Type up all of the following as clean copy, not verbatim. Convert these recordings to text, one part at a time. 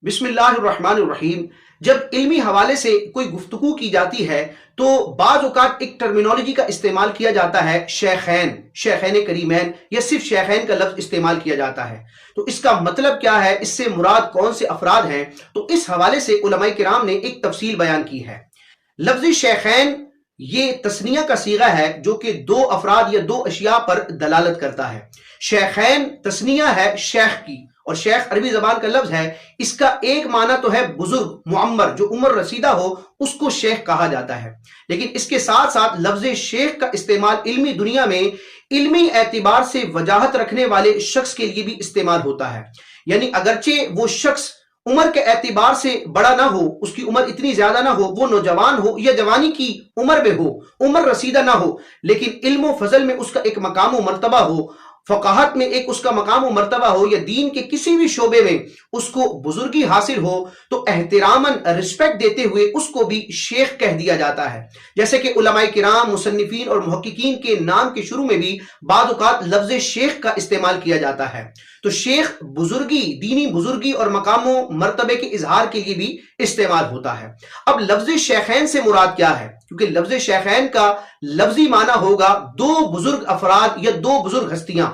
بسم اللہ الرحمن الرحیم۔ جب علمی حوالے سے کوئی گفتگو کی جاتی ہے تو بعض اوقات ایک ٹرمینالوجی کا استعمال کیا جاتا ہے، شیخین کریمین، یا صرف شیخین کا لفظ استعمال کیا جاتا ہے۔ تو اس کا مطلب کیا ہے، اس سے مراد کون سے افراد ہیں؟ تو اس حوالے سے علماء کرام نے ایک تفصیل بیان کی ہے۔ لفظ شیخین یہ تثنیہ کا صیغہ ہے جو کہ دو افراد یا دو اشیاء پر دلالت کرتا ہے۔ شیخین تثنیہ ہے شیخ کی، اور شیخ عربی زبان کا لفظ ہے۔ اس کا ایک معنی تو ہے بزرگ، معمر، جو عمر رسیدہ ہو اس کو شیخ کہا جاتا ہے، لیکن اس کے ساتھ ساتھ لفظ شیخ کا استعمال علمی دنیا میں علمی اعتبار سے وجاہت رکھنے والے شخص کے لیے بھی استعمال ہوتا ہے۔ یعنی اگرچہ وہ شخص عمر کے اعتبار سے بڑا نہ ہو، اس کی عمر اتنی زیادہ نہ ہو، وہ نوجوان ہو یا جوانی کی عمر میں ہو، عمر رسیدہ نہ ہو، لیکن علم و فضل میں اس کا ایک مقام و مرتبہ ہو، فقاہت میں ایک اس کا مقام و مرتبہ ہو، یا دین کے کسی بھی شعبے میں اس کو بزرگی حاصل ہو، تو احتراماً رسپیکٹ دیتے ہوئے اس کو بھی شیخ کہہ دیا جاتا ہے۔ جیسے کہ علماء کرام، مصنفین اور محققین کے نام کے شروع میں بھی بعض اوقات لفظ شیخ کا استعمال کیا جاتا ہے۔ تو شیخ بزرگی، دینی بزرگی اور مقام و مرتبے کے اظہار کے لیے بھی استعمال ہوتا ہے۔ اب لفظ شیخین سے مراد کیا ہے؟ کیونکہ لفظ شیخین کا لفظی معنی ہوگا دو بزرگ افراد یا دو بزرگ ہستیاں،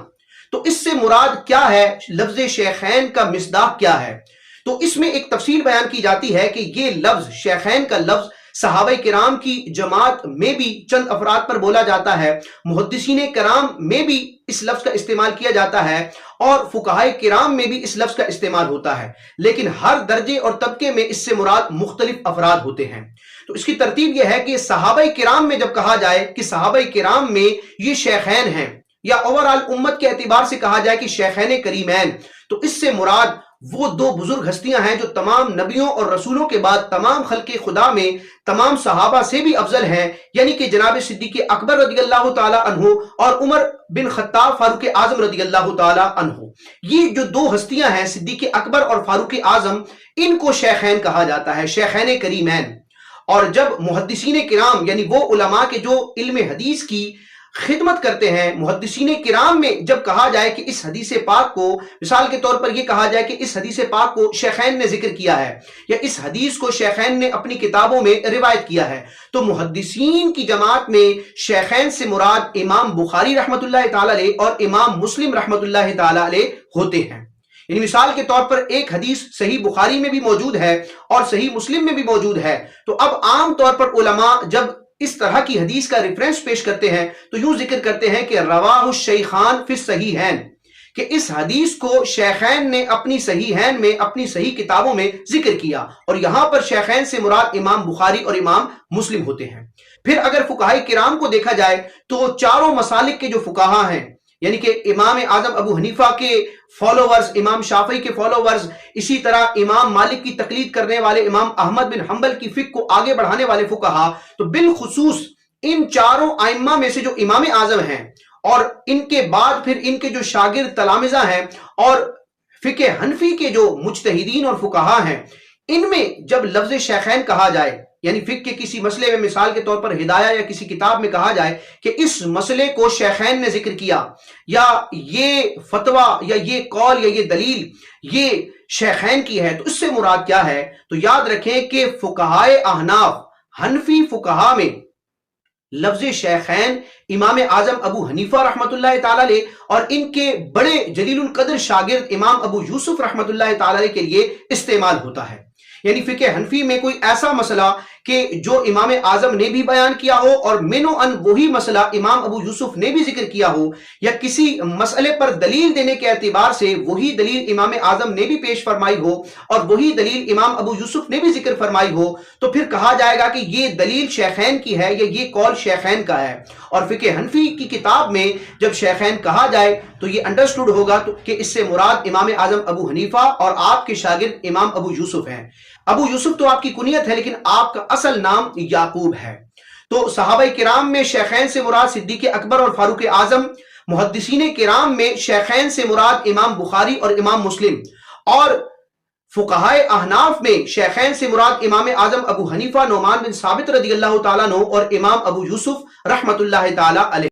تو اس سے مراد کیا ہے؟ لفظ شیخین کا مصداق کیا ہے؟ تو اس میں ایک تفصیل بیان کی جاتی ہے کہ یہ لفظ شیخین کا لفظ صحابہ کرام کی جماعت میں بھی چند افراد پر بولا جاتا ہے، محدثین کرام میں بھی اس لفظ کا استعمال کیا جاتا ہے، اور فقہائے کرام میں بھی اس لفظ کا استعمال ہوتا ہے، لیکن ہر درجے اور طبقے میں اس سے مراد مختلف افراد ہوتے ہیں۔ تو اس کی ترتیب یہ ہے کہ صحابہ کرام میں جب کہا جائے کہ صحابہ کرام میں یہ شیخین ہیں، یا اوورال امت کے اعتبار سے کہا جائے کہ شیخین کریمین، تو اس سے مراد وہ دو بزرگ ہستیاں ہیں جو تمام نبیوں اور رسولوں کے بعد تمام خلق خدا میں تمام صحابہ سے بھی افضل ہیں، یعنی کہ جناب صدیق اکبر رضی اللہ تعالی عنہ اور عمر بن خطاب فاروق اعظم رضی اللہ تعالی عنہ۔ یہ جو دو ہستیاں ہیں، صدیق اکبر اور فاروق اعظم، ان کو شیخین کہا جاتا ہے، شیخین کریمین۔ اور جب محدثین کرام، یعنی وہ علماء کے جو علم حدیث کی خدمت کرتے ہیں، محدثین کرام میں جب کہا جائے کہ اس حدیث پاک کو، مثال کے طور پر یہ کہا جائے کہ اس حدیث پاک کو شیخین نے ذکر کیا ہے، یا اس حدیث کو شیخین نے اپنی کتابوں میں روایت کیا ہے، تو محدثین کی جماعت میں شیخین سے مراد امام بخاری رحمۃ اللہ تعالی علیہ اور امام مسلم رحمۃ اللہ تعالی علیہ ہوتے ہیں۔ یعنی مثال کے طور پر ایک حدیث صحیح بخاری میں بھی موجود ہے اور صحیح مسلم میں بھی موجود ہے، تو اب عام طور پر علماء جب اس طرح کی حدیث کا ریفرنس پیش کرتے ہیں تو یوں ذکر کرتے ہیں کہ رواہ الشیخان فی الصحیحین، کہ اس حدیث کو شیخین نے اپنی صحیحین میں، اپنی صحیح کتابوں میں ذکر کیا، اور یہاں پر شیخین سے مراد امام بخاری اور امام مسلم ہوتے ہیں۔ پھر اگر فقہائے کرام کو دیکھا جائے تو چاروں مسالک کے جو فقہا ہیں، یعنی کہ امام اعظم ابو حنیفہ کے فالوورز، امام شافعی کے فالوورز، اسی طرح امام مالک کی تقلید کرنے والے امام احمد بن حنبل کی فقہ کو آگے بڑھانے والے فقہا، تو بالخصوص ان چاروں ائمہ میں سے جو امام اعظم ہیں، اور ان کے بعد پھر ان کے جو شاگرد تلامذہ ہیں، اور فقہ حنفی کے جو مجتہدین اور فقہا ہیں، ان میں جب لفظ شیخین کہا جائے، یعنی فقہ کے کسی مسئلے میں مثال کے طور پر ہدایہ یا کسی کتاب میں کہا جائے کہ اس مسئلے کو شیخین نے ذکر کیا، یا یہ فتویٰ یا یہ قول یا یہ دلیل یہ شیخین کی ہے، تو اس سے مراد کیا ہے؟ تو یاد رکھیں کہ فقہائے احناف، حنفی فقہا میں لفظ شیخین امام اعظم ابو حنیفہ رحمۃ اللہ تعالی علیہ اور ان کے بڑے جلیل القدر شاگرد امام ابو یوسف رحمۃ اللہ تعالی علیہ کے لیے استعمال ہوتا ہے۔ یعنی فقہ حنفی میں کوئی ایسا مسئلہ کہ جو امام اعظم نے بھی بیان کیا ہو اور من و ان وہی مسئلہ امام ابو یوسف نے بھی ذکر کیا ہو، یا کسی مسئلے پر دلیل دینے کے اعتبار سے وہی دلیل امام اعظم نے بھی پیش فرمائی ہو اور وہی دلیل امام ابو یوسف نے بھی ذکر فرمائی ہو، تو پھر کہا جائے گا کہ یہ دلیل شیخین کی ہے یا یہ قول شیخین کا ہے۔ اور فقہ حنفی کی کتاب میں جب شیخین کہا جائے تو یہ انڈرسٹوڈ ہوگا کہ اس سے مراد امام اعظم ابو حنیفہ اور آپ کے شاگرد امام ابو یوسف ہیں۔ ابو یوسف تو آپ کی کنیت ہے، لیکن آپ کا اصل نام یعقوب ہے۔ تو صحابہ کرام میں شیخین سے مراد صدیق اکبر اور فاروق اعظم، محدثین کرام میں شیخین سے مراد امام بخاری اور امام مسلم، اور فقہائے احناف میں شیخین سے مراد امام اعظم ابو حنیفہ نعمان بن ثابت رضی اللہ تعالیٰ عنہ اور امام ابو یوسف رحمۃ اللہ تعالیٰ علیہ۔